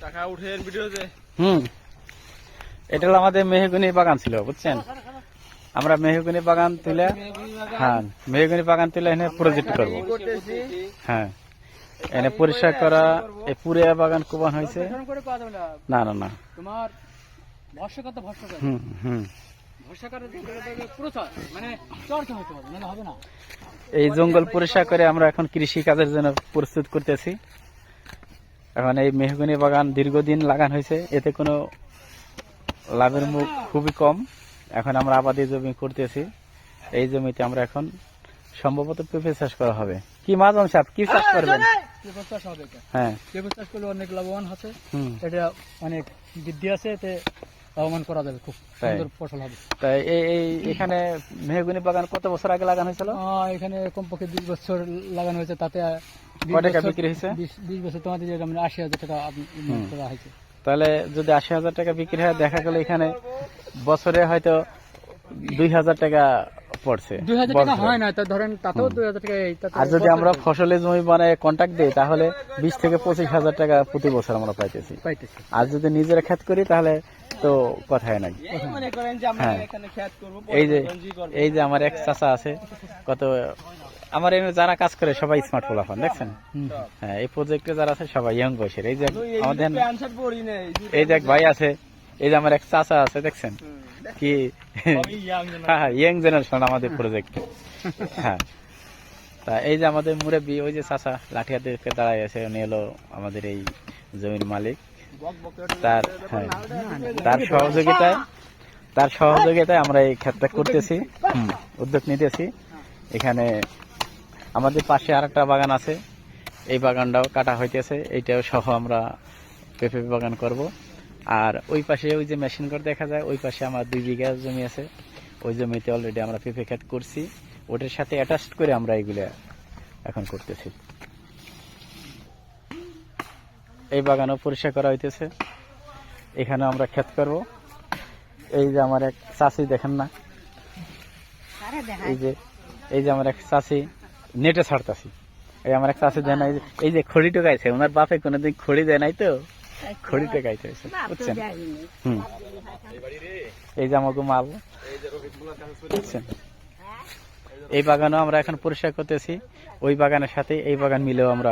টাকা উঠে ভিডিওতে। এটা হলো আমাদের মেহগনি বাগান ছিল, বুঝছেন? আমরা মেহগনি বাগান তুলে, হ্যাঁ মেহগনি বাগান তুলে এখানে প্রজেক্ট করবো। হ্যাঁ, এনে পরিষ্কার করা, এই পুরে বাগান কোবান হয়েছে। না না না, তোমার এই জঙ্গল পরিষ্কার করে আমরা এখন কৃষি কাজের জন্য প্রস্তুত করতেছি। এখন এই মেহগনি বাগান দীর্ঘদিন লাগান হয়েছে, এতে কোনো লাভের মুখ খুবই কম। এখন আমরা আবাদি জমি করতেছি, এই জমিতে আমরা এখন সম্ভবত পেঁপে চাষ করা হবে। কি মাজন সাহেব, কি চাষ করবেন? পেঁপে চাষ হবে। হ্যাঁ, পেঁপে চাষ করলে অনেক লাভবান আছে, এটা অনেক বৃদ্ধি আছে, এতে লাভবান করা যাবে, খুব সুন্দর ফসল হবে। তাই এই এখানে মেহগনি বাগান কত বছর আগে লাগানো হয়েছিল? এখানে কমপক্ষে 20 বছর লাগানো হয়েছে, তাতে কয় টাকা বিক্রি হয়েছে? 20 বছর তোমাদের যেটা 80,000 টাকা করা হয়েছে। তাহলে যদি 80,000 টাকা বিক্রি হয়, দেখা গেল এখানে বছরে হয়তো 2,000 টাকা পড়ছে। 2,000 টাকা হয় না, তা ধরেন তাতেও 2,000 টাকা। আর যদি আমরা ফসলের জমি বানায় কন্ট্রাক্ট দিই, তাহলে 20 থেকে 25,000 টাকা প্রতি বছর আমরা পাইতেছি। আর যদি নিজেরা খেত করি, তাহলে তো কথাই নাই। হ্যাঁ, এই যে আমার এক চাচা আছে, কত আমার এখানে যারা কাজ করে সবাই স্মার্ট পোলাপান, দেখছেন? হ্যাঁ, এই প্রজেক্টে যারা আছে সবাই ইয়ং বয়সের। এই যে আমাদের এই যে এক ভাই আছে, এই যে আমার এক চাচা আছে, দেখছেন কি? হ্যাঁ, ইয়ং জেনারেশন আমাদের প্রজেক্টে। হ্যাঁ, তা এই যে আমাদের মুরব্বী, ওই যে চাচা লাঠি হাতে দাঁড়ায় আছে, উনি হলো আমাদের এই জমির মালিক। তার সহযোগিতায় আমরা এই ক্ষেতটা করতেছি, উদ্যোগ নিতেছি। এখানে আমাদের পাশে আরেকটা বাগান আছে, এই বাগানটাও কাটা হইতেছে, এইটাও সহ আমরা পেঁপে বাগান করব। আর ওই পাশে ওই যে মেশিন ঘর দেখা যায়, ওই পাশে আমার 2 বিঘা জমি আছে, ওই জমিতে অলরেডি আমরা পেঁপে ক্ষেত করছি। ওটার সাথে অ্যাটাচ করে আমরা এগুলা এখন করতেছি। এই বাগানও পরিষ্কার করা হইতেছে, এখানে আমরা ক্ষেত করব। এই যে আমার এক চাষি, দেখেন না, এই যে আমার এক চাষি নেটে ছাড়তাছি। এই আমার এক চাষি দেয় না, এই যে খড়ি টোকাইছে, ওনার বাপে কোনোদিন খড়ি দেয় নাই, তো খড়ি টোকাইছে, বুঝছেন? এই যে আমাকে মাল, বুঝছেন? এই বাগানও আমরা এখন পরিষ্কার করতেছি। ওই বাগানের সাথে এই বাগান মিলেও আমরা